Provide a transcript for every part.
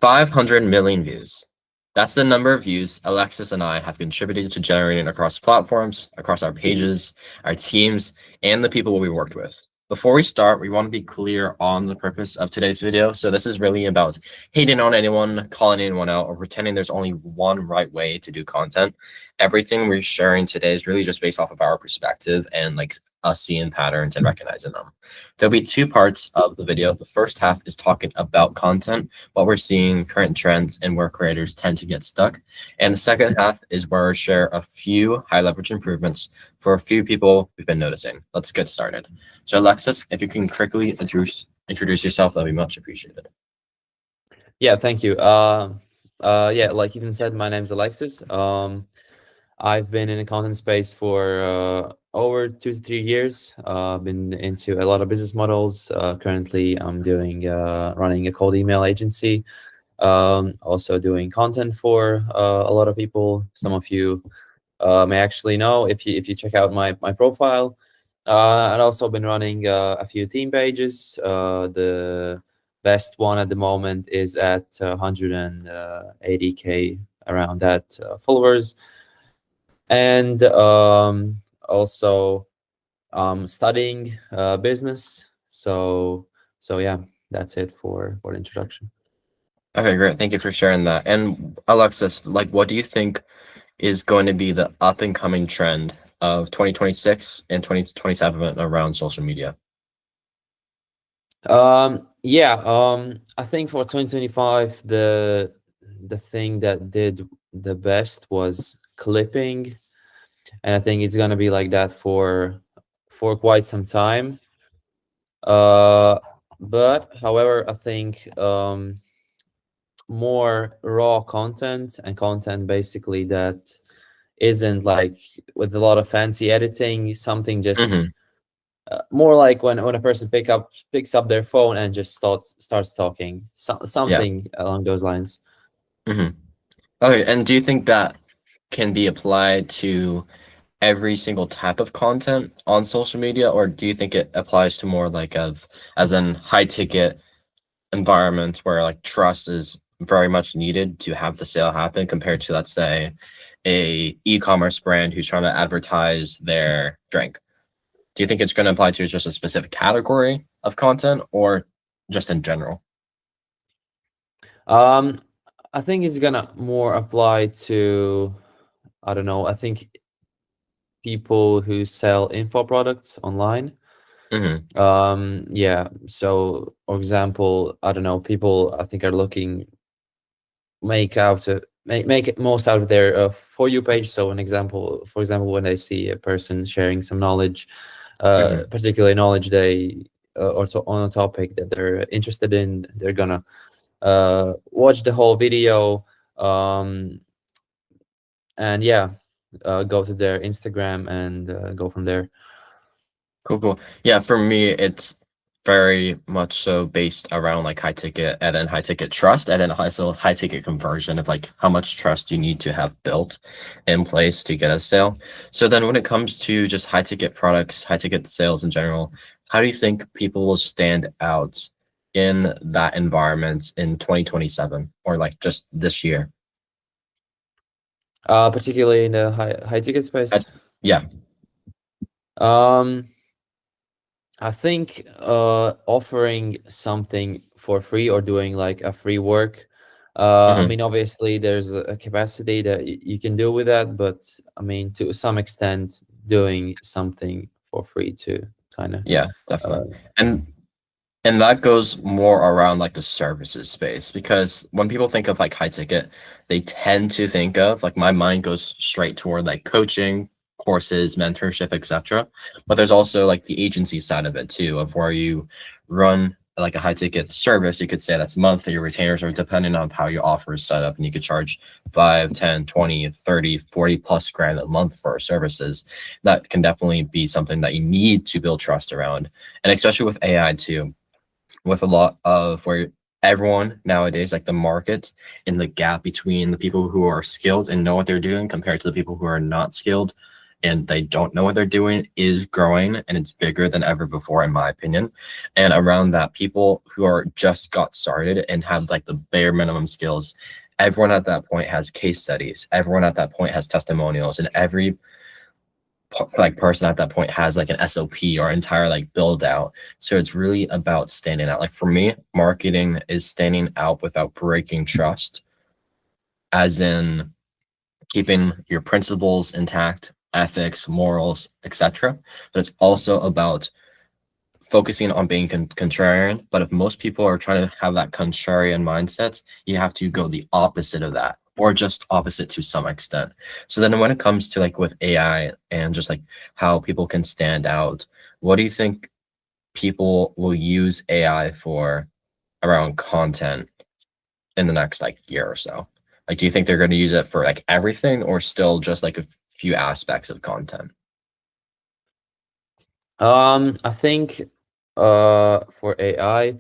500 million views. That's the number of views Alexis and I have contributed to generating across platforms, across our pages, our teams, and the people we worked with. Before we start, we want to be clear on the purpose of today's video. So this is really about hating on anyone, calling anyone out, or pretending there's only one right way to do content. Everything we're sharing today is really just based off of our perspective and like us seeing patterns and recognizing them. There'll be two parts of the video. The first half is talking about content, what we're seeing, current trends, and where creators tend to get stuck. And the second half is where I share a few high leverage improvements for a few people we've been noticing. Let's get started. So Alexis, if you can quickly introduce yourself, that'd be much appreciated. Yeah, thank you. Yeah, like Ethan said, my name's Alexis. I've been in the content space for over 2 to 3 years. Been into a lot of business models. Currently, I'm doing running a cold email agency. Also doing content for a lot of people. Some of you may actually know if you check out my profile. I've also been running a few team pages. The best one at the moment is at 180K, around that followers. And also studying business. So yeah, that's it for the introduction. Okay, great. Thank you for sharing that. And Alexis, like, what do you think is going to be the up and coming trend of 2026 and 2027 around social media? I think for 2025, the thing that did the best was clipping, and I think it's gonna be like that for quite some time. But however, I think more raw content and content basically that isn't like with a lot of fancy editing, something just more like when a person picks up their phone and just starts talking, something along those lines. Okay, and do you think that can be applied to every single type of content on social media, or do you think it applies to more like as in high ticket environments where like trust is very much needed to have the sale happen compared to, let's say, a e-commerce brand who's trying to advertise their drink? Do you think it's going to apply to just a specific category of content or just in general? I think it's gonna more apply to, I don't know, I think people who sell info products online. Yeah, so for example, I don't know, people I think are looking make it most out of their For You page. So for example, when they see a person sharing some knowledge, particularly knowledge they or so on a topic that they're interested in, they're gonna watch the whole video, and yeah, go to their Instagram and go from there. Cool. Yeah, for me, it's very much so based around like high ticket and then high ticket trust and then also high ticket conversion of like how much trust you need to have built in place to get a sale. So then when it comes to just high ticket products, high ticket sales in general, how do you think people will stand out in that environment in 2027 or like just this year? Particularly in the high ticket space. Yeah. I think offering something for free or doing like a free work. I mean, obviously there's a capacity that you can do with that, but I mean, to some extent, doing something for free too, kind of. Yeah, definitely. And that goes more around like the services space, because when people think of like high ticket, they tend to think of like, my mind goes straight toward like coaching, courses, mentorship, etc. But there's also like the agency side of it too, of where you run like a high ticket service. You could say that's monthly. Your retainers are depending on how your offer is set up, and you could charge 5, 10, 20, 30, 40 plus grand a month for services. That can definitely be something that you need to build trust around. And especially with AI too, with a lot of where everyone nowadays, like the market and the gap between the people who are skilled and know what they're doing compared to the people who are not skilled and they don't know what they're doing is growing, and it's bigger than ever before, in my opinion. And around that, people who are just got started and have like the bare minimum skills, everyone at that point has case studies. Everyone at that point has testimonials, and every like person at that point has like an SOP or entire like build out. So it's really about standing out. Like for me, marketing is standing out without breaking trust, as in keeping your principles intact, ethics, morals, etc. But it's also about focusing on being contrarian. But if most people are trying to have that contrarian mindset, you have to go the opposite of that, or just opposite to some extent. So then when it comes to like with AI and just like how people can stand out, what do you think people will use AI for around content in the next like year or so? Like, do you think they're going to use it for like everything, or still just like a few aspects of content? I think for AI,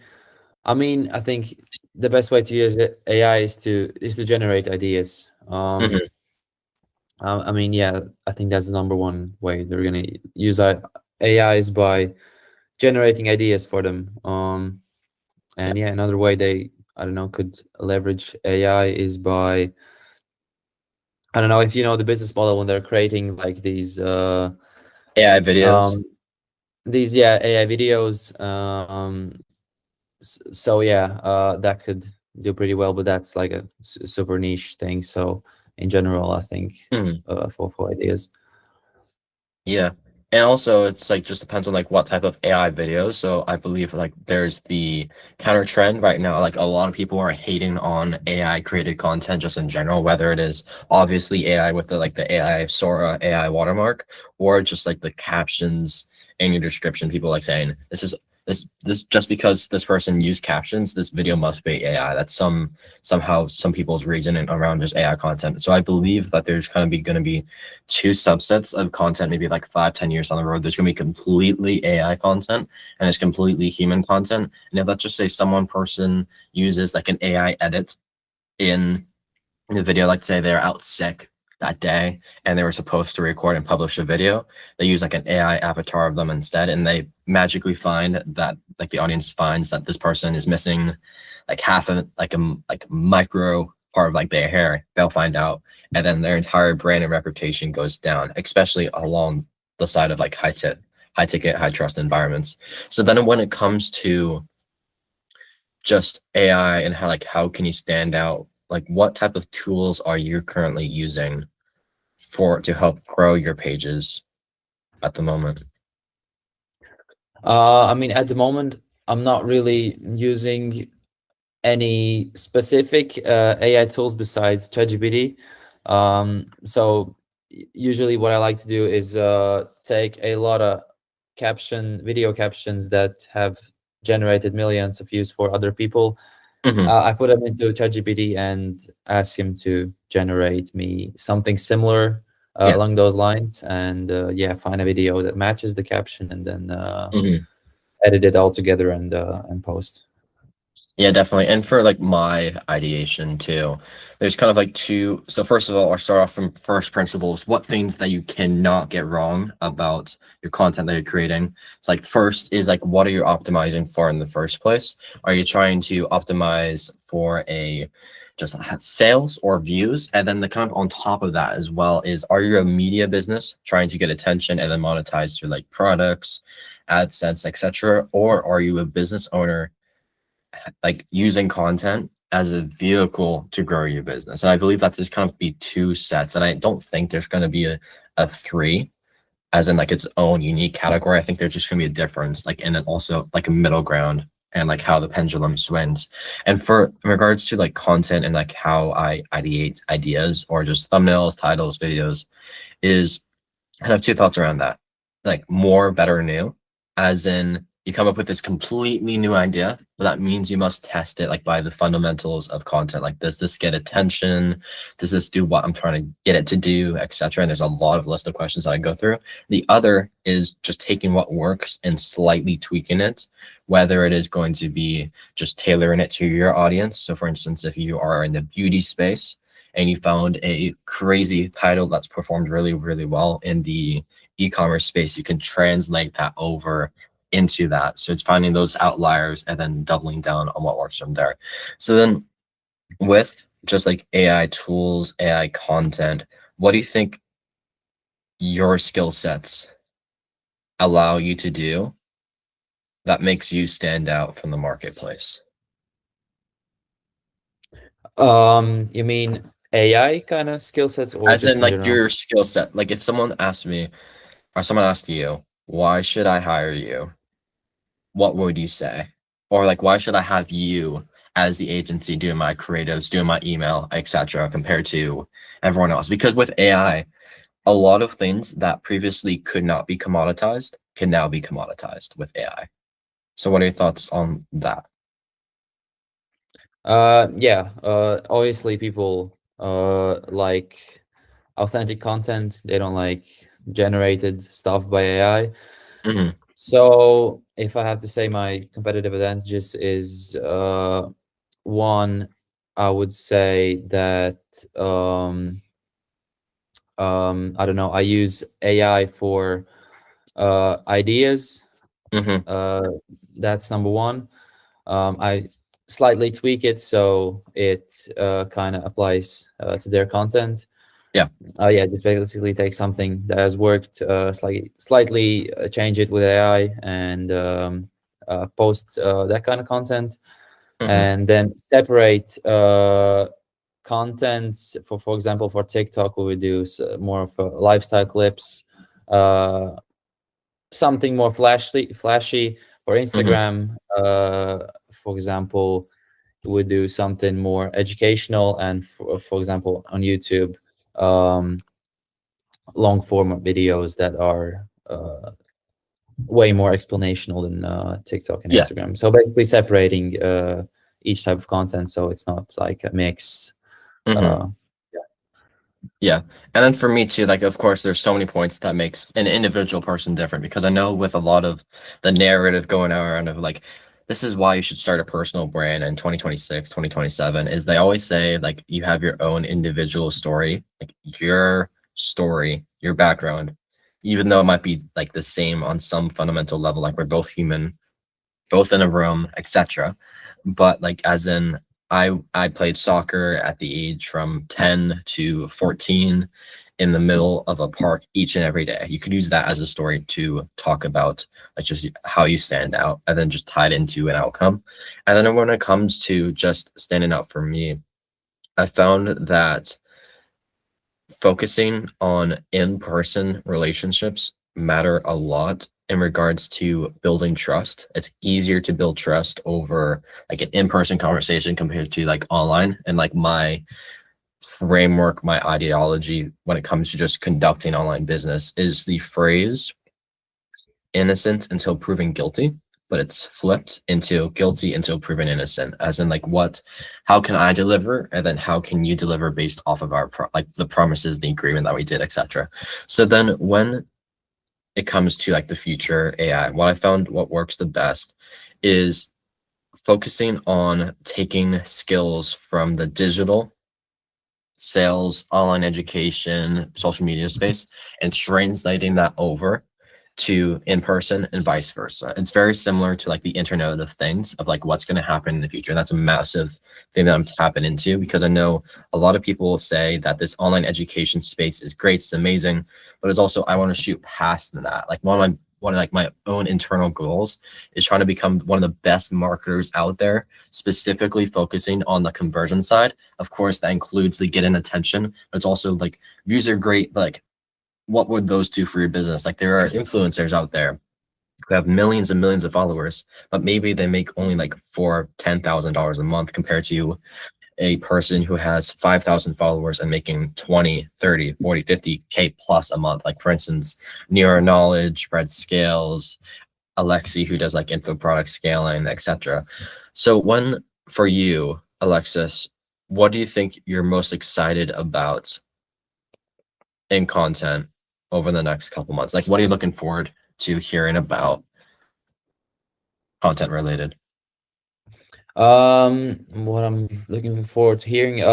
I mean, I think the best way to use AI is to generate ideas. Mhm. I mean, yeah, I think that's the number one way they're gonna use AI is by generating ideas for them. Yeah. And yeah, another way they, I don't know, could leverage AI is by, I don't know if you know the business model when they're creating like AI videos. um these yeah AI videos. So yeah, that could do pretty well, but that's like a super niche thing. So in general, I think Mhm. for ideas. Yeah. And also it's like just depends on like what type of AI videos. So I believe like there's the counter trend right now. Like a lot of people are hating on AI created content just in general, whether it is obviously AI with the like the AI Sora AI watermark, or just like the captions in your description. People like saying this just because this person used captions, this video must be AI. That's somehow some people's reasoning around just AI content. So I believe that there's kind of going to be two subsets of content, maybe like 5-10 years down the road. There's going to be completely AI content and it's completely human content. And if let's just say someone person uses like an AI edit in the video, like say they're out sick that day and they were supposed to record and publish a video, they use like an AI avatar of them instead, and they magically find that like the audience finds that this person is missing like half of like a like micro part of like their hair. They'll find out, and then their entire brand and reputation goes down, especially along the side of like high ticket, high trust environments. So then when it comes to just AI and how can you stand out? Like what type of tools are you currently using for to help grow your pages at the moment? I mean, at the moment, I'm not really using any specific AI tools besides ChatGPT. So usually, what I like to do is take a lot of video captions that have generated millions of views for other people. Hmm. I put them into ChatGPT and ask him to generate me something similar Yeah. along those lines, and yeah, find a video that matches the caption, and then Hmm. edit it all together and post. Yeah, definitely. And for like my ideation too, there's kind of like two. So first of all, I'll start off from first principles. What things that you cannot get wrong about your content that you're creating? It's like first is like what are you optimizing for in the first place? Are you trying to optimize for a just sales or views? And then the kind of on top of that as well is, are you a media business trying to get attention and then monetize through like products, AdSense, etc.? Or are you a business owner like using content as a vehicle to grow your business? And I believe that there's kind of be two sets. And I don't think there's going to be a three, as in like its own unique category. I think there's just going to be a difference, like, and then also like a middle ground and like how the pendulum swings. And for in regards to like content and like how I ideate ideas or just thumbnails, titles, videos, is I have two thoughts around that. Like more, better, new, as in you come up with this completely new idea, but that means you must test it like by the fundamentals of content. Like, does this get attention? Does this do what I'm trying to get it to do, etc.? And there's a lot of list of questions that I go through. The other is just taking what works and slightly tweaking it, whether it is going to be just tailoring it to your audience. So for instance, if you are in the beauty space and you found a crazy title that's performed really, really well in the e-commerce space, you can translate that over into that. So it's finding those outliers and then doubling down on what works from there. So then with just like AI tools, AI content, what do you think your skill sets allow you to do that makes you stand out from the marketplace? You mean AI kind of skill sets, or As just in in like general? your skill set. Like if someone asked me or someone asked you, why should I hire you? What would you say? Or like, why should I have you as the agency doing my creatives, doing my email, etc., compared to everyone else? Because with AI, a lot of things that previously could not be commoditized can now be commoditized with AI. So what are your thoughts on that? Yeah. Obviously, people like authentic content. They don't like generated stuff by AI. Hmm. So if I have to say my competitive advantages is one, I would say that I don't know, I use AI for ideas. Hmm. Uh, that's number one. I slightly tweak it so it kind of applies to their content. Yeah. Yeah, just basically take something that has worked, slightly change it with AI, and post that kind of content, Hmm. and then separate contents. For example, for TikTok, we would do more of lifestyle clips, uh, something more flashy. For Hmm. Instagram, for example, we would do something more educational, and for example, on YouTube, um, long form videos that are way more explanational than TikTok and Yeah. Instagram. So basically separating each type of content so it's not like a mix. Hmm. Uh, Yeah. And then for me too, like of course there's so many points that makes an individual person different, because I know with a lot of the narrative going around of like, this is why you should start a personal brand in 2026, 2027, is they always say like you have your own individual story, like your story, your background, even though it might be like the same on some fundamental level, like we're both human, both in a room, etc. But like as in I played soccer at the age from 10 to 14 in the middle of a park each and every day. You could use that as a story to talk about like just how you stand out and then just tied into an outcome. And then when it comes to just standing out for me, I found that focusing on in-person relationships matter a lot in regards to building trust. It's easier to build trust over like an in-person conversation compared to like online. And like my framework, my ideology when it comes to just conducting online business is the phrase innocent until proven guilty, but it's flipped into guilty until proven innocent, as in like how can I deliver, and then how can you deliver based off of our like the promises, the agreement that we did, etc. So then when it comes to like the future AI, what I found what works the best is focusing on taking skills from the digital sales, online education, social media space, and translating that over to in person and vice versa. It's very similar to like the Internet of Things of like what's going to happen in the future. And that's a massive thing that I'm tapping into, because I know a lot of people will say that this online education space is great, it's amazing, but it's also I want to shoot past that. Like one of like my own internal goals is trying to become one of the best marketers out there, specifically focusing on the conversion side. Of course, that includes the get in attention, but it's also like views are great, but like what would those do for your business? Like there are influencers out there who have millions and millions of followers, but maybe they make only like $10,000 a month compared to a person who has 5,000 followers and making 20, 30, 40, 50K plus a month. Like for instance, Neuro Knowledge, Brad Scales, Alexi who does like info product scaling, etc. So when for you, Alexis, what do you think you're most excited about in content over the next couple months? Like, what are you looking forward to hearing about content related? What I'm looking forward to hearing,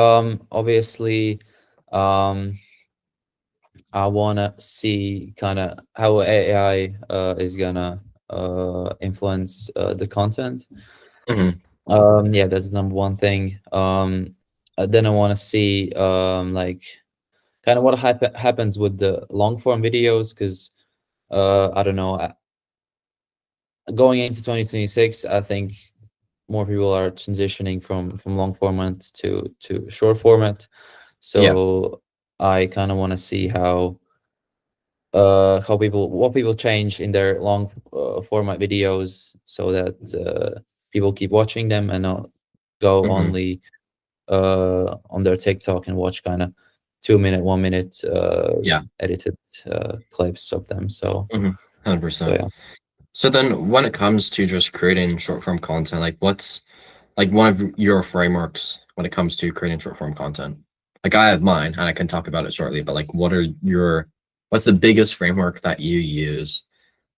obviously, um, I wanna see kind of how AI is gonna influence the content. Hmm. Yeah, that's number one thing. Then I want to see like kind of what happens with the long form videos, because I don't know, going into 2026, I think more people are transitioning from long format to short format. Yeah. So I kind of want to see how people what people change in their long format videos, so that people keep watching them and not go Hmm. only on their TikTok and watch kind of 2 minute, 1 minute Yeah. edited clips of them. So, 100%. yeah. So then when it comes to just creating short form content, like what's like one of your frameworks when it comes to creating short form content? Like I have mine and I can talk about it shortly, but like what's the biggest framework that you use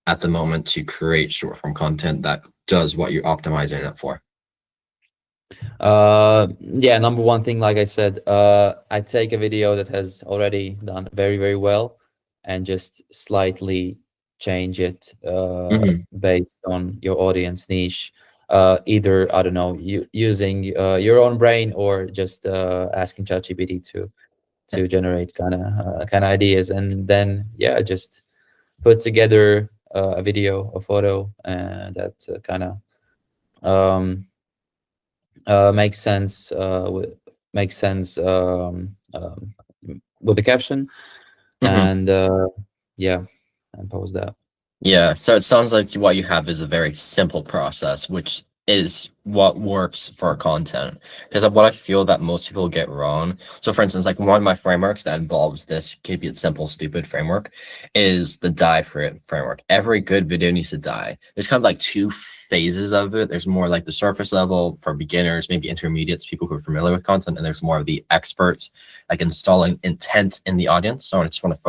at the moment to create short form content that does what you're optimizing it for? Yeah, number one thing, like I said, I take a video that has already done very, very well and just slightly change it Hmm. based on your audience niche. Either, I don't know, using your own brain, or just asking ChatGPT to generate kind of ideas, and then yeah, just put together a video, a photo, and that kind of um, makes sense makes sense with the caption, Hmm. and yeah, and post that. Yeah, so it sounds like what you have is a very simple process, which is what works for content. Because what I feel that most people get wrong. So, for instance, like one of my frameworks that involves this keep it simple, stupid framework is the die for it framework. Every good video needs to die. There's kind of like two phases of it. There's more like the surface level for beginners, maybe intermediates, people who are familiar with content, and there's more of the experts, like installing intent in the audience. So I just want to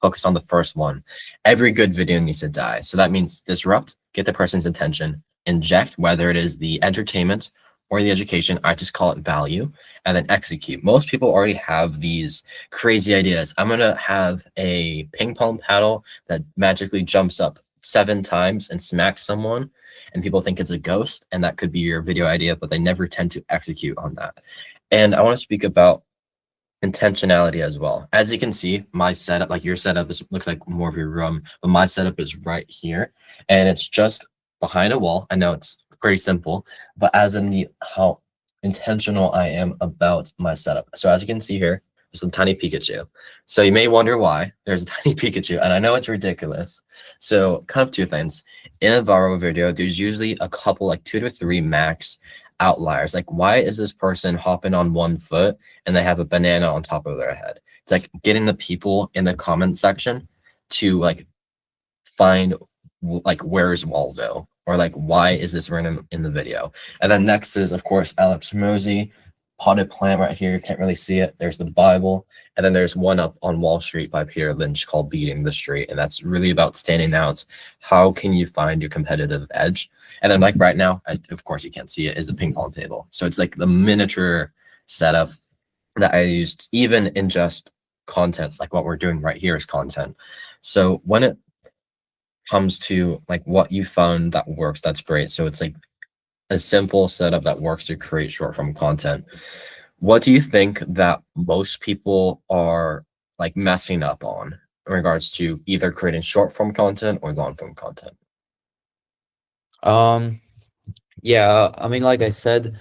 focus on the first one. Every good video needs to die. So that means disrupt, get the person's attention, inject, whether it is the entertainment or the education. I just call it value, and then execute. Most people already have these crazy ideas. I'm going to have a ping pong paddle that magically jumps up 7 times and smacks someone, and people think it's a ghost, and that could be your video idea, but they never tend to execute on that. And I want to speak about intentionality as well. As you can see, my setup, like your setup looks like more of your room, but my setup is right here and it's just behind a wall. I know it's pretty simple, but as in the how intentional I am about my setup. So as you can see here, there's some tiny Pikachu. So you may wonder why there's a tiny Pikachu, and I know it's ridiculous. So kind of two things. In a viral video, there's usually a couple, like 2 to 3 max outliers. Like, why is this person hopping on 1 foot and they have a banana on top of their head? It's like getting the people in the comment section to like find like where's Waldo, or like why is this random in the video. And then next is of course Alex Mosey, potted plant right here, you can't really see it. There's the Bible, and then there's one up on Wall Street by Peter Lynch called Beating the Street, and that's really about standing out. How can you find your competitive edge? And then like right now, of course you can't see it, is a ping pong table. So it's like the miniature setup that I used even in just content, like what we're doing right here is content. So when it comes to like what you found that works, that's great. So it's like a simple setup that works to create short form content. What do you think that most people are like messing up on in regards to either creating short form content or long form content? um yeah, I mean, like I said,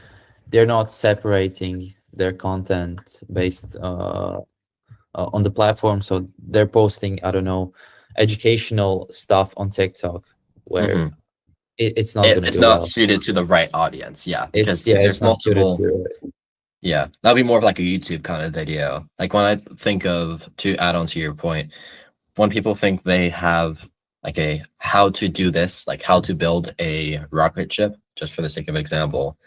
they're not separating their content based on the platform. So they're posting, I don't know, educational stuff on TikTok, where Hmm. it's not going to It's do not well. suited to the right audience. Yeah, It's because Yeah, there's it's not suited multiple. to. Yeah, that'd be more of like a YouTube kind of video. Like when I think of, to add on to your point, when people think they have like a how to do this, like how to build a rocket ship, just for the sake of example,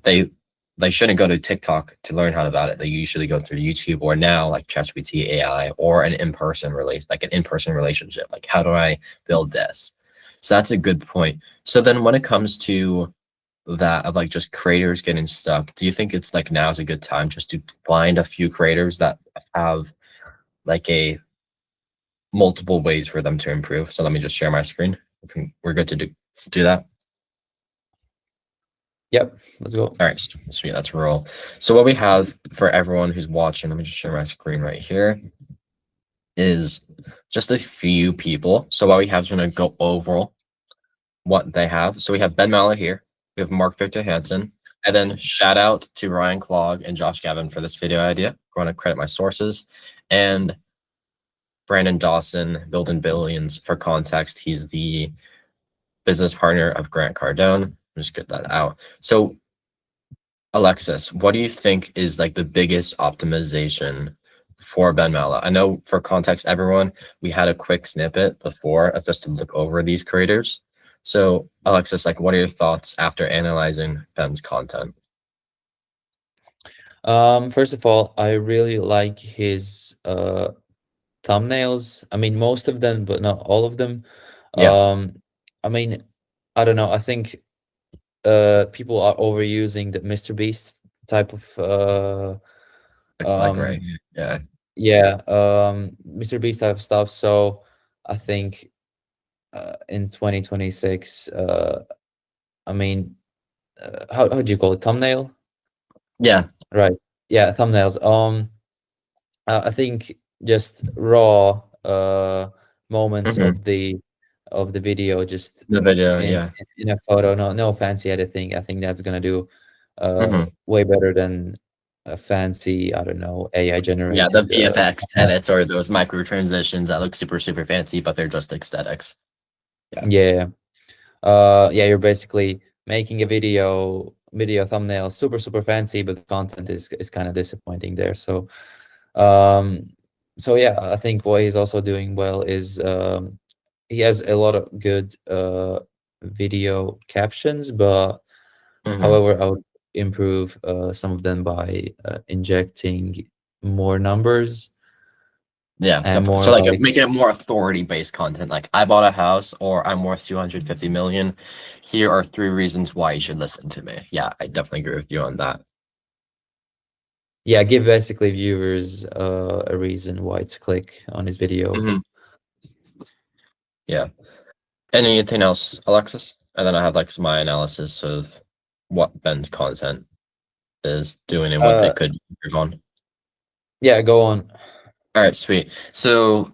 they they shouldn't go to TikTok to learn how about it. They usually go through YouTube or now like ChatGPT AI or an in-person relationship. Like how do I build this? So that's a good point. So then when it comes to that of like just creators getting stuck, do you think it's like now is a good time just to find a few creators that have like a multiple ways for them to improve? So let me just share my screen. We're good to do that. Yep, let's go. All right, sweet, let's roll. So what we have for everyone who's watching, let me just share my screen right here, is just a few people. So what we have is going to go over what they have. So we have Ben Mallah here. We have Victor Hansen. And then shout out to Ryan Clogg and Josh Gavin for this video idea. I want to credit my sources. And Brandon Dawson, Building Billions. For context, he's the business partner of Grant Cardone. Just get that out. So Alexis, what do you think is like the biggest optimization for Ben Mallah? I know for context, everyone, we had a quick snippet before of just to look over these creators. So Alexis, like, what are your thoughts after analyzing Ben's content? First of all, I really like his thumbnails. I mean, most of them, but not all of them. Yeah, I mean, I don't know. I think people are overusing the Mr. Beast type of like right. Yeah. yeah, Mr. Beast type of stuff. So I think in 2026, I mean, how do you call it? Thumbnail? Yeah. Right. Yeah, thumbnails. I think just raw moments Hmm. of the video, just The video. in Yeah. in a photo. No fancy editing. I think that's gonna do Hmm. way better than a fancy, I don't know, AI Yeah. The generated. VFX edits or those micro transitions that look super, super fancy, but they're just aesthetics. Yeah. Yeah. Yeah, you're basically making a video thumbnail super fancy, but the content is kind of disappointing there. Um so yeah, I think what he's also doing well is he has a lot of good video captions, but Hmm. however, I would improve some of them by injecting more numbers Yeah, and definitely. more So like like, making it more authority-based content, like I bought a house or I'm worth 250 million. Here are 3 reasons why you should listen to me. Yeah, I definitely agree with you on that. yeah, give basically viewers a reason why to click on his video. Hmm. Yeah. Anything else, Alexis? And then I have like my analysis of what Ben's content is doing and what they Uh, could improve on. yeah, go on. All right, sweet. So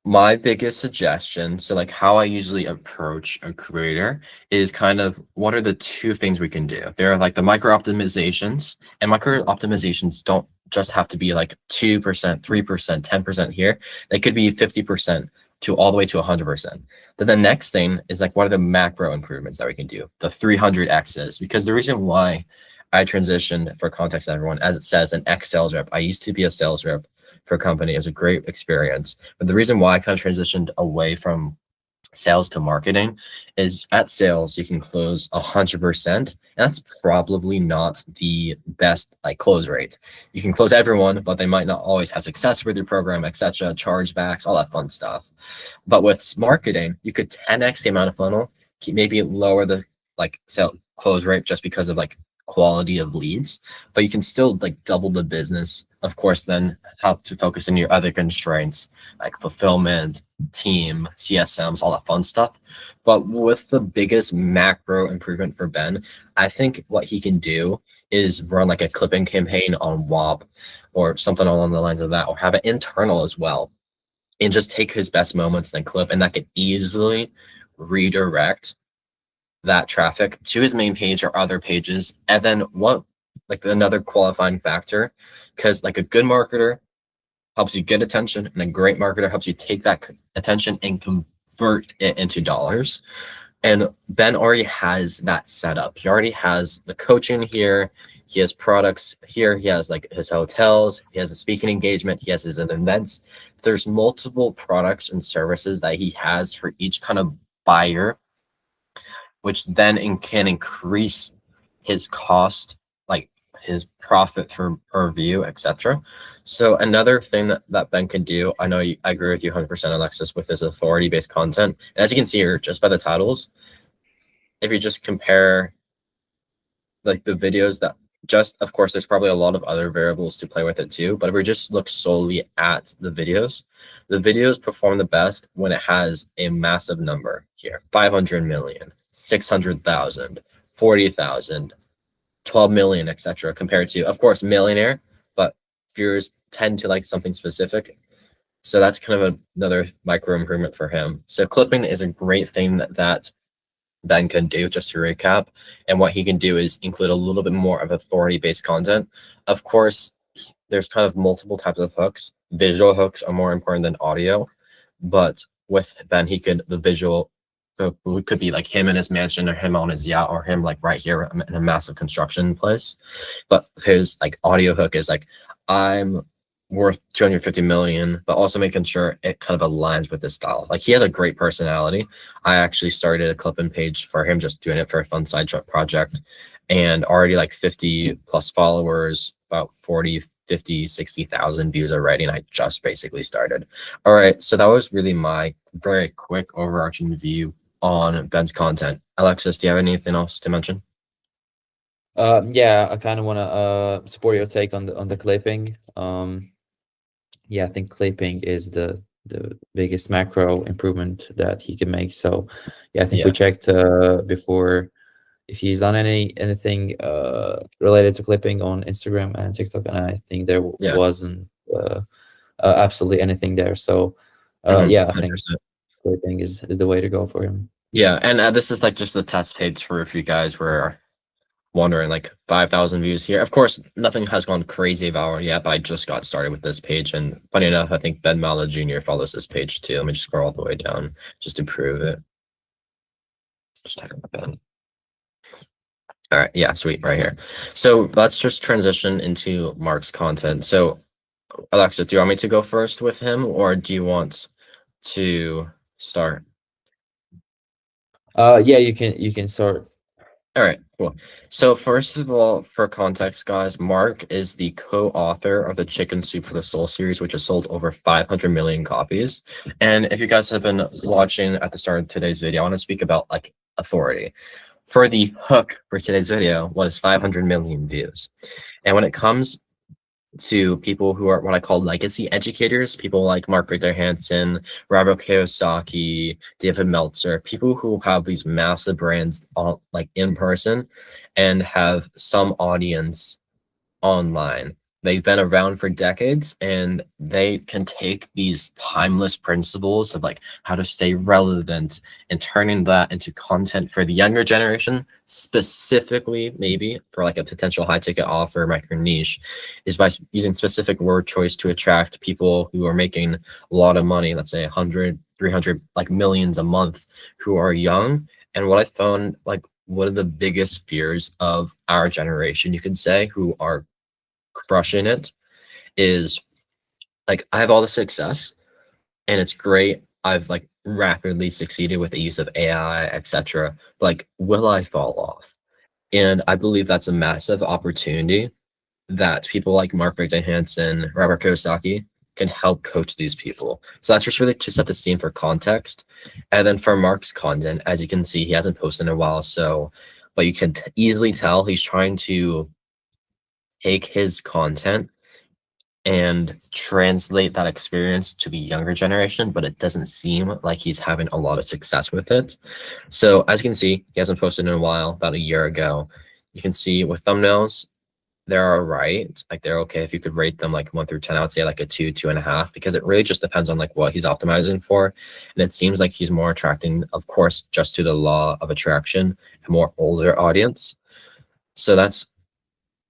my biggest suggestion, so like how I usually approach a creator is kind of what are the two things we can do? There are like the micro optimizations, and micro optimizations don't just have to be like 2%, 3%, 10% here. They could be 50% to all the way to 100%. Then the next thing is like what are the macro improvements that we can do? The 300x's, because the reason why I transitioned, for context, everyone, as it says, an ex sales rep. I used to be a sales rep for a company. It was a great experience. But the reason why I kind of transitioned away from sales to marketing is at sales, you can close 100%. That's probably not the best like close rate. You can close everyone, but they might not always have success with your program, etc., chargebacks, all that fun stuff. But with marketing, you could 10x the amount of funnel, maybe lower the like sale close rate just because of like quality of leads, but you can still like double the business. Of course, then have to focus on your other constraints like fulfillment, team, CSMs, all that fun stuff. But with the biggest macro improvement for Ben, I think what he can do is run like a clipping campaign on WAP or something along the lines of that, or have it internal as well, and just take his best moments and clip, and that could easily redirect that traffic to his main page or other pages. And then what, like another qualifying factor, because like a good marketer helps you get attention, and a great marketer helps you take that attention and convert it into dollars. And Ben already has that set up. He already has the coaching here. He has products here. He has like his hotels. He has a speaking engagement. He has his events. There's multiple products and services that he has for each kind of buyer, which then can increase his cost, like his profit per view, etc. So another thing that Ben can do, I know I agree with you 100%, Alexis, with his authority-based content. And as you can see here, just by the titles, if you just compare like the videos that of course, there's probably a lot of other variables to play with it too, but if we just look solely at the videos perform the best when it has a massive number here: 500 million, 600,000, 40,000, 12 million, etc. compared to, of course, millionaire, but viewers tend to like something specific. So that's kind of another micro improvement for him. So clipping is a great thing that Ben can do, just to recap. And what he can do is include a little bit more of authority-based content. Of course, there's kind of multiple types of hooks. Visual hooks are more important than audio, but with Ben, the visual could be like him in his mansion, or him on his yacht, or him like right here in a massive construction place. But his like audio hook is like, I'm worth 250 million, but also making sure it kind of aligns with his style. Like, he has a great personality. I actually started a clipping page for him, just doing it for a fun side project, and already like 50 plus followers, about 40, 50, 60,000 views already. And I just basically started. All right. So that was really my very quick overarching view on Ben's content. Alexis, do you have anything else to mention? Yeah, I kind of want to support your take on the clipping. Yeah, I think clipping is the biggest macro improvement that he can make. So yeah, I think we checked before if he's done anything related to clipping on Instagram and TikTok, and I think there wasn't absolutely anything there. So yeah, I think clipping is the way to go for him. Yeah, and this is like just the test page for if you guys were wondering, like 5,000 views here. Of course, nothing has gone crazy viral yet, but I just got started with this page. And funny enough, I think Ben Mallah Jr. follows this page too. Let me just scroll all the way down just to prove it. Just type in Ben. All right, yeah, sweet, right here. So let's just transition into Mark's content. So Alexis, do you want me to go first with him, or do you want to start? Yeah, you can start. All right, cool. So first of all, for context, guys, Mark is the co-author of the Chicken Soup for the Soul series, which has sold over 500 million copies. And if you guys have been watching at the start of today's video, I want to speak about like authority. For the hook for today's video was 500 million views. And when it comes to people who are what I call legacy educators, people like Victor Hansen, Robert Kiyosaki, David Meltzer, people who have these massive brands on, like in person, and have some audience online. They've been around for decades, and they can take these timeless principles of like how to stay relevant and turning that into content for the younger generation, specifically maybe for like a potential high ticket offer, micro niche, is by using specific word choice to attract people who are making a lot of money, let's say 100, 300, like millions a month, who are young. And what I found, like one of the biggest fears of our generation, you could say, who are crushing it, is like, I have all the success and it's great. I've like rapidly succeeded with the use of AI, etc. Like, will I fall off? And I believe that's a massive opportunity that people like Victor Hansen, Robert Kiyosaki can help coach these people. So that's just really to set the scene for context. And then for Mark's content, as you can see, he hasn't posted in a while, so but you can easily tell he's trying to take his content and translate that experience to the younger generation, but it doesn't seem like he's having a lot of success with it. So as you can see, he hasn't posted in a while, about a year ago. You can see with thumbnails, they're all right. Like, they're okay. If you could rate them like 1 through 10, I would say like a 2, 2.5, because it really just depends on like what he's optimizing for. And it seems like he's more attracting, of course, just to the law of attraction, a more older audience. So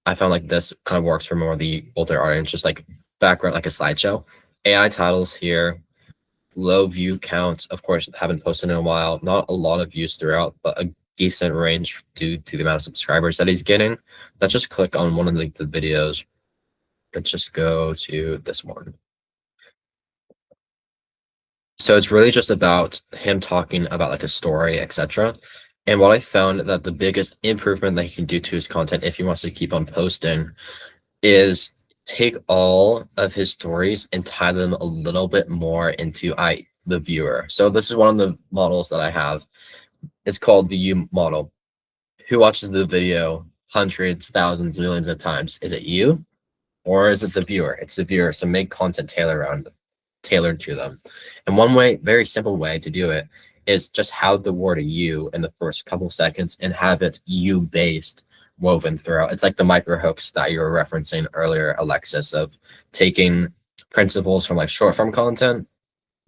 I found like this kind of works for more of the older audience, just like background, like a slideshow. AI titles here, low view counts. Of course, haven't posted in a while. Not a lot of views throughout, but a decent range due to the amount of subscribers that he's getting. Let's just click on one of the videos. Let's just go to this one. So it's really just about him talking about like a story, etc. And what I found that the biggest improvement that he can do to his content if he wants to keep on posting is take all of his stories and tie them a little bit more into the viewer. So this is one of the models that I have. It's called the you model. Who watches the video hundreds, thousands, millions of times? Is it you or is it the viewer? It's the viewer. So make content tailored to them. And one way, very simple way to do it is just have the word you in the first couple seconds and have it you based woven throughout. It's like the micro hooks that you were referencing earlier, Alexis, of taking principles from like short form content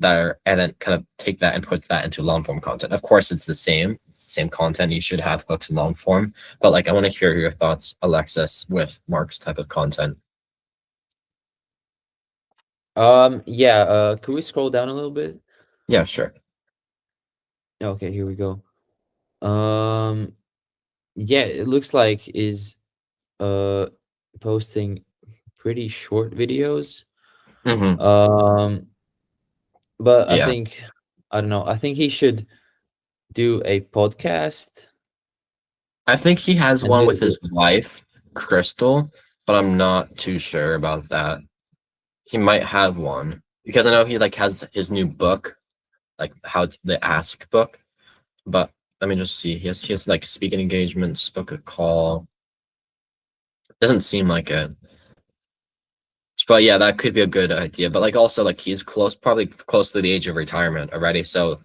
and then kind of take that and put that into long form content. Of course, it's the same content. You should have hooks in long form, but like I want to hear your thoughts, Alexis, with Mark's type of content. Yeah, could we scroll down a little bit? Yeah, sure. Okay, here we go. Yeah, it looks like is posting pretty short videos. Mm-hmm. But I Yeah. think I don't know. I think he should do a podcast I think he has and one do with his wife, Crystal, but I'm not too sure about that. He might have one because I know he like has his new book, like the Ask book. But let me just see. He has like speaking engagements, book a call. Doesn't seem like it. But yeah, that could be a good idea. But like also like he's probably close to the age of retirement already. So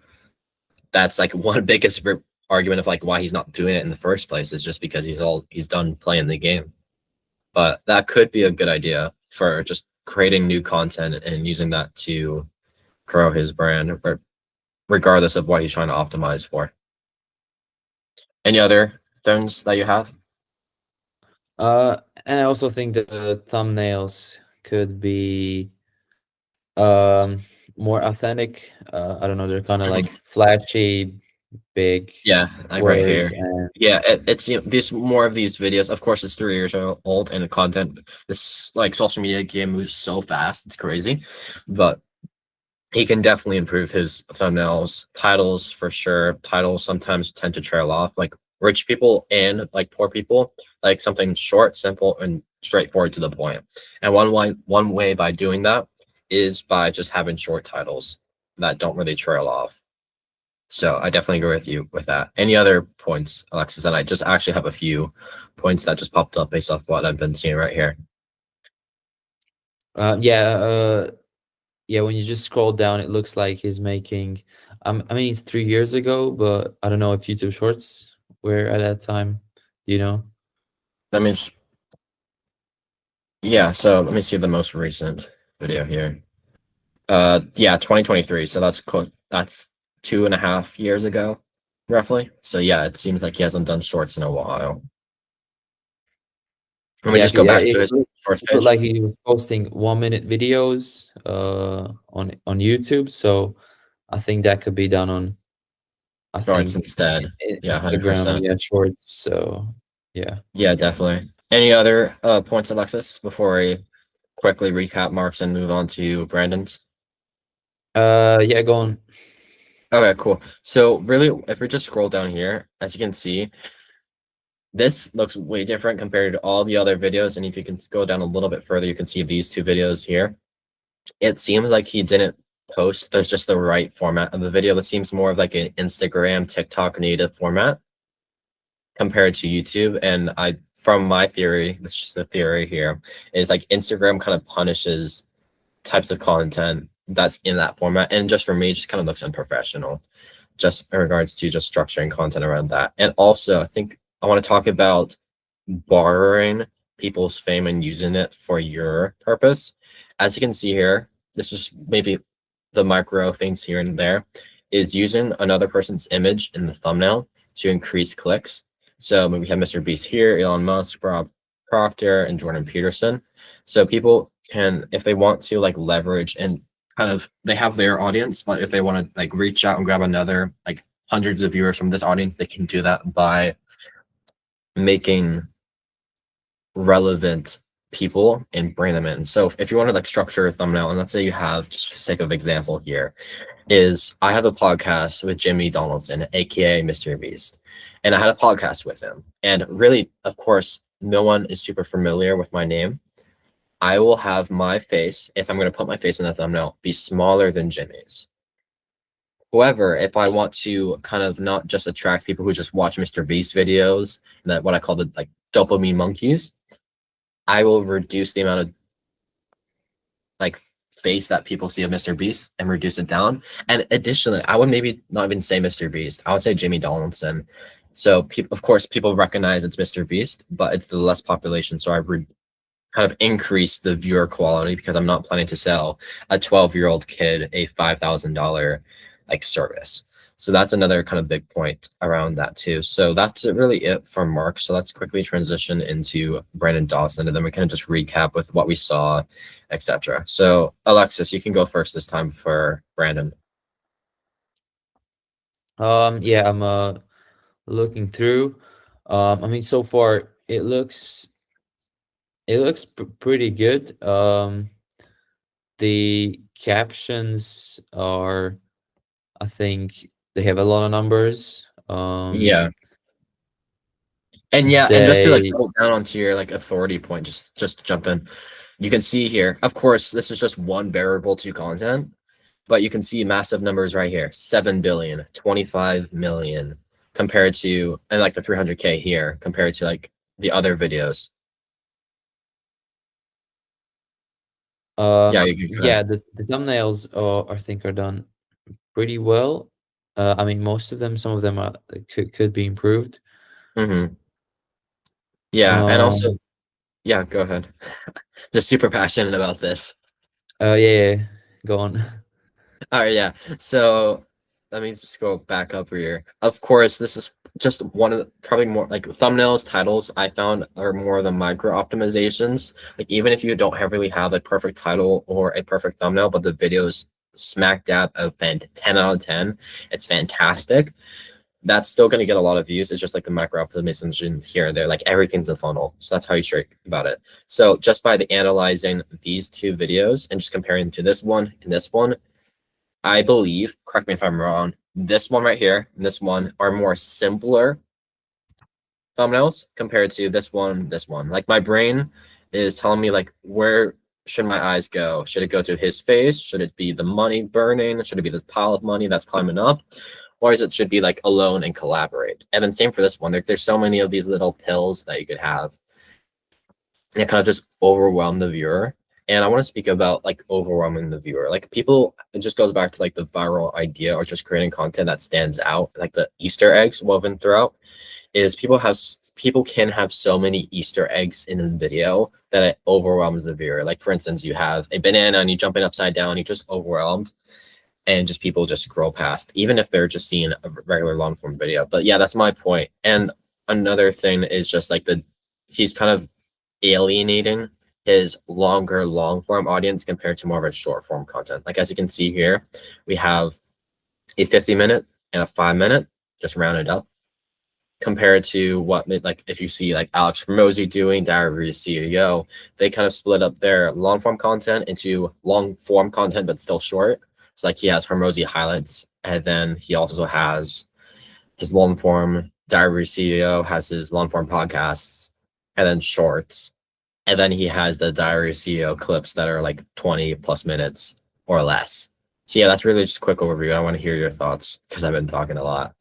that's like one biggest argument of like why he's not doing it in the first place is just because he's done playing the game. But that could be a good idea for just creating new content and using that to grow his brand, regardless of what he's trying to optimize for. Any other things that you have? And I also think that the thumbnails could be um more authentic. I don't know, they're kind of Mhm. like flashy, big Yeah, like right words here. and Yeah, it's these more of these videos. Of course, it's 3 years old, and the content, this like social media game moves so fast, it's crazy. But he can definitely improve his thumbnails, titles for sure. Titles sometimes tend to trail off, like rich people and like poor people, like something short, simple, and straightforward to the point. And one way by doing that is by just having short titles that don't really trail off. So I definitely agree with you with that. Any other points, Alexis? And I just actually have a few points that just popped up based off what I've been seeing right here. yeah, yeah, when you just scroll down, it looks like he's making I mean it's 3 years ago, but I don't know if YouTube Shorts were at that time. Do you know? Let me just, yeah, so let me see the most recent video here. Yeah, 2023. So that's close. That's 2.5 years ago, roughly. So yeah, it seems like he hasn't done shorts in a while. Let me Yeah, just go back to it his shorts looked page. like he was posting 1 minute videos on YouTube. So I think that could be done on I Shorts think instead. Yeah, Instagram, 100%. yeah, Shorts. So yeah. Yeah, definitely. Any other points, Alexis, before we quickly recap Mark's and move on to Brandon's? Yeah, go on. Okay, cool. So really, if we just scroll down here, as you can see, this looks way different compared to all the other videos. And if you can go down a little bit further, you can see these two videos here. It seems like he didn't post just the right format of the video. This seems more of like an Instagram, TikTok native format compared to YouTube. And from my theory, that's just the theory here, is like Instagram kind of punishes types of content that's in that format. And just for me, it just kind of looks unprofessional, just in regards to just structuring content around that. And also, I think I want to talk about borrowing people's fame and using it for your purpose. As you can see here, this is maybe the micro things here and there, is using another person's image in the thumbnail to increase clicks. So we have Mr. Beast here, Elon Musk, Rob Proctor, and Jordan Peterson. So people can, if they want to like leverage and kind of, they have their audience, but if they want to like reach out and grab another like hundreds of viewers from this audience, they can do that by making relevant people and bring them in. So if you want to like structure a thumbnail, and let's say you have, just for sake of example here, is I have a podcast with Jimmy Donaldson, aka Mr. Beast, and I had a podcast with him. And really, of course, no one is super familiar with my name. I will have my face, if I'm going to put my face in the thumbnail, be smaller than Jimmy's. However, if I want to kind of not just attract people who just watch Mr. Beast videos, that what I call the like dopamine monkeys, I will reduce the amount of like face that people see of Mr. Beast and reduce it down. And additionally, I would maybe not even say Mr. Beast. I would say Jimmy Donaldson. So of course, people recognize it's Mr. Beast, but it's the less population. So I would kind of increase the viewer quality because I'm not planning to sell a 12-year-old kid a $5,000 like service. So that's another kind of big point around that too. So that's really it for Mark. So let's quickly transition into Brandon Dawson, and then we can just recap with what we saw, etc. So Alexis, you can go first this time for Brandon. Yeah, I'm looking through. I mean, so far it looks pretty good. The captions are, I think they have a lot of numbers. Yeah. And yeah, and just to like They go down onto your like authority point, just to jump in. You can see here, of course, this is just one variable to content, but you can see massive numbers right here, 7 billion, 25 million compared to, and like the 300K here compared to like the other videos. Yeah, you can go ahead. yeah, the thumbnails I think are done pretty well. I mean, most of them, some of them are could be improved. Hmm. Yeah, and also, Um, yeah, go ahead. Just super passionate about this. yeah, go on. All right, yeah. So let me just go back up here. Of course, this is just one of the probably more like thumbnails, titles I found are more of the micro optimizations. Like even if you don't have really have a perfect title or a perfect thumbnail, but the video's smack dab of 10 out of 10, it's fantastic. That's still going to get a lot of views. It's just like the micro optimization here and there, like everything's a funnel. So that's how you trick about it. So just by the analyzing these two videos and just comparing them to this one and this one, I believe, correct me if I'm wrong, this one right here and this one are more simpler thumbnails compared to this one, this one. Like my brain is telling me like where should my eyes go? Should it go to his face? Should it be the money burning? Should it be this pile of money that's climbing up? Or is it should be like alone and collaborate? And then same for this one. There's so many of these little pills that you could have. And it kind of just overwhelm the viewer. And I want to speak about like overwhelming the viewer. Like people, it just goes back to like the viral idea or just creating content that stands out, like the Easter eggs woven throughout. Is people can have so many Easter eggs in a video that it overwhelms the viewer. Like for instance, you have a banana and you jump in upside down, you're just overwhelmed, and just people just scroll past, even if they're just seeing a regular long form video. But yeah, that's my point. And another thing is just like he's kind of alienating his longer long form audience compared to more of a short form content. Like as you can see here, we have a 50-minute and a 5-minute, just rounded up, compared to what like if you see like Alex Ramosi doing Diary of a CEO, they kind of split up their long form content into long form content but still short. So like he has Ramosi highlights, and then he also has his long form Diary of a CEO, has his long form podcasts, and then shorts. And then he has the Diary of a CEO clips that are like 20 plus minutes or less. So yeah, that's really just a quick overview. I want to hear your thoughts because I've been talking a lot.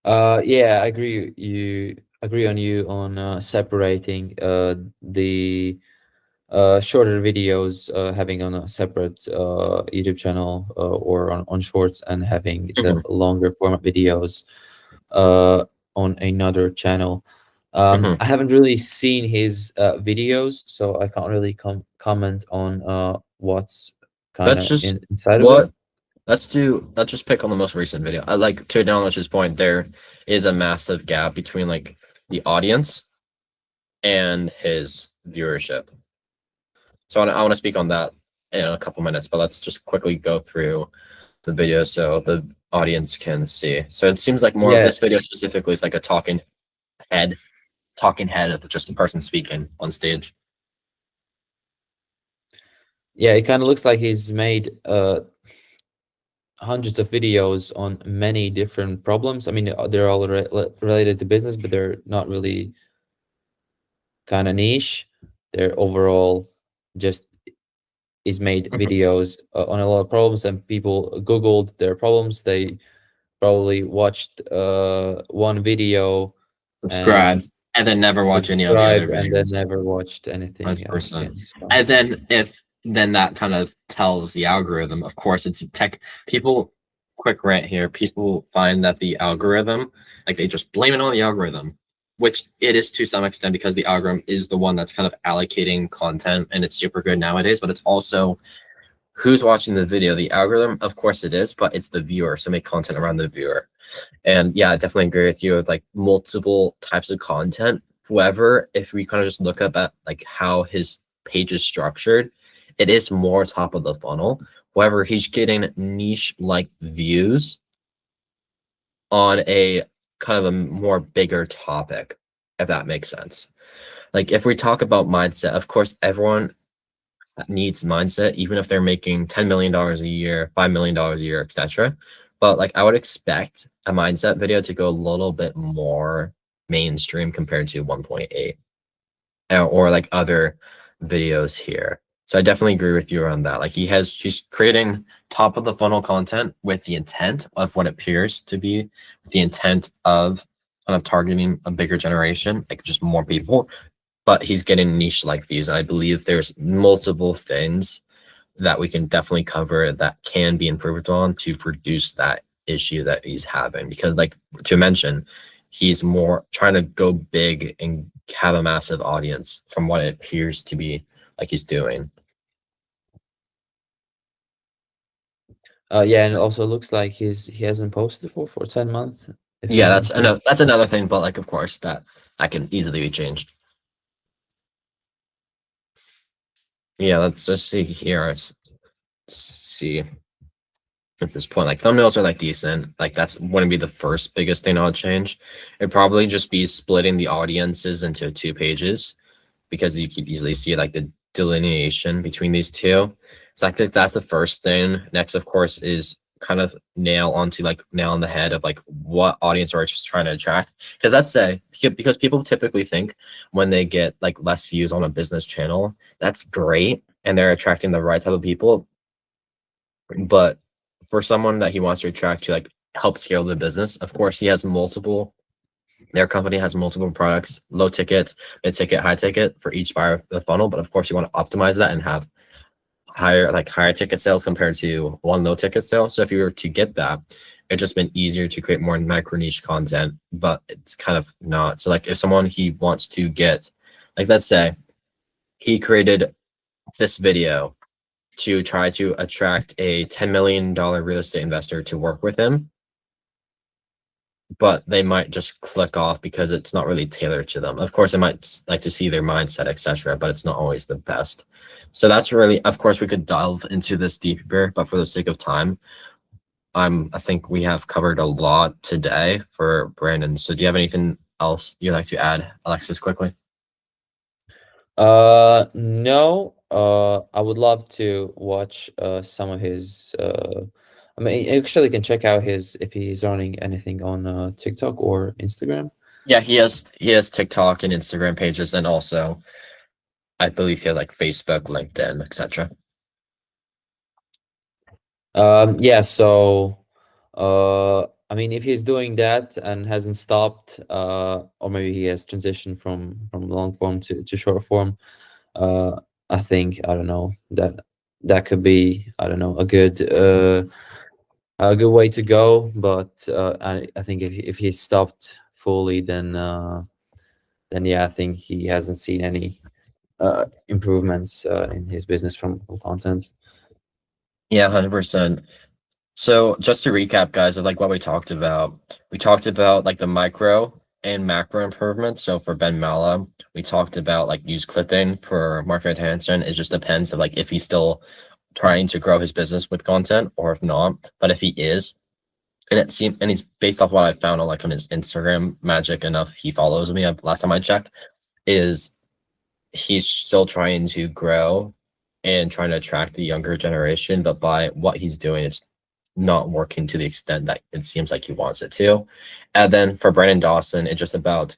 Yeah, I agree. You agree on you on separating the shorter videos, having on a separate YouTube channel or on Shorts, and having the Mhm, longer format videos on another channel. mhm. I haven't really seen his videos, so I can't really comment on what's kind That's of just inside of it. what let's just pick on the most recent video. I like to acknowledge his point. There is a massive gap between like the audience and his viewership. So I want to speak on that in a couple minutes, but let's just quickly go through the video so the audience can see. So it seems like more of Yeah, this video specifically is like a talking head of just the person speaking on stage. yeah, it kind of looks like he's made hundreds of videos on many different problems. I mean, they're all related to business, but they're not really kind of niche. They're overall just he's made videos on a lot of problems, and people Googled their problems. They probably watched one video and Subscribes and then never watch any of the other subscribed and then videos. never watched anything else 100%. again. So And then that kind of tells the algorithm. Of course, it's tech. People, quick rant here. People find that the algorithm, like they just blame it on the algorithm, which it is to some extent because the algorithm is the one that's kind of allocating content and it's super good nowadays. But it's also who's watching the video. The algorithm, of course, it is, but it's the viewer. So make content around the viewer. And yeah, I definitely agree with you with like multiple types of content. Whoever, if we kind of just look up at like how his page is structured, it is more top of the funnel. However, he's getting niche like views on a kind of a more bigger topic, if that makes sense. Like if we talk about mindset, of course, everyone needs mindset, even if they're making $10 million a year, $5 million a year, etc. But like I would expect a mindset video to go a little bit more mainstream compared to 1.8 or like other videos here. So I definitely agree with you on that. Like he's creating top of the funnel content with the intent of what appears to be with the intent of kind of targeting a bigger generation, like just more people, but he's getting niche like views. And I believe there's multiple things that we can definitely cover that can be improved on to produce that issue that he's having. Because like to mention, he's more trying to go big and have a massive audience from what it appears to be like he's doing. yeah, and it also looks like he hasn't posted for 10 months. If Yeah, I'm that's not wrong. another thing, but like of course that can easily be changed. Yeah, let's just see here. Let's see at this point. Like thumbnails are like decent. Like that's wouldn't be the first biggest thing I'll change. It'd probably just be splitting the audiences into 2 pages because you can easily see like the delineation between these two. So I think that's the first thing. Next, of course, is kind of nail on the head of like what audience are just trying to attract. Because let's say because people typically think when they get like less views on a business channel, that's great and they're attracting the right type of people. But for someone that he wants to attract to like help scale the business, of course, he has their company has multiple products, low ticket, mid ticket, high ticket for each buyer of the funnel. But of course, you want to optimize that and have higher ticket sales compared to one low ticket sale. So if you were to get that, it's just been easier to create more micro niche content, but it's kind of not. So like if someone he wants to get, like let's say he created this video to try to attract a $10 million real estate investor to work with him, but they might just click off because it's not really tailored to them. Of course, they might like to see their mindset, etc., but it's not always the best. So that's really, of course, we could delve into this deeper, but for the sake of time, I think we have covered a lot today for Brandon. So do you have anything else you'd like to add, Alexis, quickly? No. I would love to watch some of his. I mean, actually, can check out his if he's running anything on TikTok or Instagram. Yeah, he has TikTok and Instagram pages, and also I believe he has like Facebook, LinkedIn, etc. Yeah. So, I mean, if he's doing that and hasn't stopped, or maybe he has transitioned from long form to short form, I think I don't know that could be I don't know a good way to go. But I think if he stopped fully, then yeah, I think he hasn't seen any improvements in his business from content. Yeah, 100%. So just to recap, guys, of like what we talked about like the micro and macro improvements. So for Ben Mallah, we talked about like use clipping for Victor Hansen. It just depends of like if he's still trying to grow his business with content or if not. But if he is, and he's based off what I found on on his Instagram magic enough, he follows me. Last time I checked, is he's still trying to grow and trying to attract the younger generation, but by what he's doing, it's not working to the extent that it seems like he wants it to. And then for Brandon Dawson, it's just about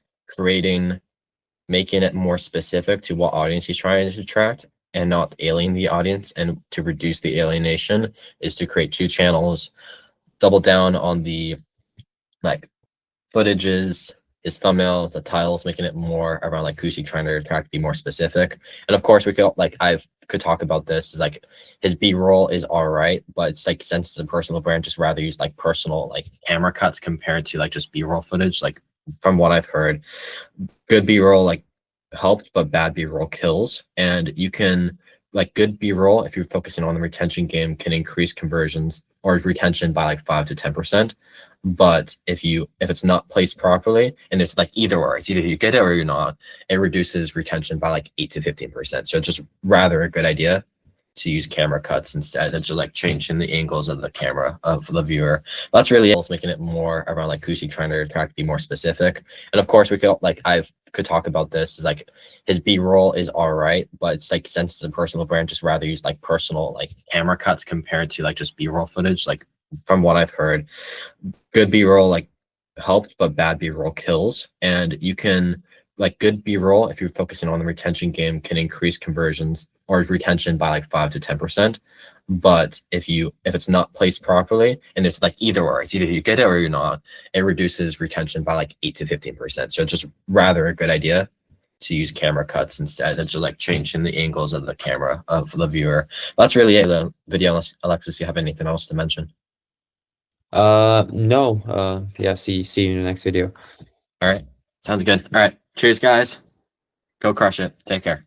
making it more specific to what audience he's trying to attract and not alien the audience. And to reduce the alienation is to create 2 channels, double down on the footages, his thumbnails, the titles, making it more around who's he trying to attract, be more specific. And of course, we could could talk about this is his B-roll is all right, but it's since it's a personal brand, just rather use personal camera cuts compared to just B-roll footage. From what I've heard, good B-roll helps, but bad B-roll kills. And you can good B-roll, if you're focusing on the retention game, can increase conversions or retention by 5 to 10%. But if it's not placed properly, and it's either or, it's either you get it or you're not, it reduces retention by 8 to 15%. So it's just rather a good idea to use camera cuts instead and just changing the angles of the camera of the viewer. That's really it, making it more around who's he trying to attract, be more specific. And of course, we could could talk about this is his B-roll is all right, but it's since it's a personal brand, just rather use personal camera cuts compared to just B-roll footage. From what I've heard, good B-roll helps, but bad B-roll kills. And you can good B-roll, if you're focusing on the retention game, can increase conversions or retention by 5 to 10%. But if it's not placed properly, and it's either or, it's either you get it or you're not, it reduces retention by 8 to 15%. So it's just rather a good idea to use camera cuts instead and just changing the angles of the camera of the viewer. That's really it for the video, unless Alexis, you have anything else to mention? No. Yeah, see you in the next video. All right. Sounds good. All right. Cheers, guys. Go crush it. Take care.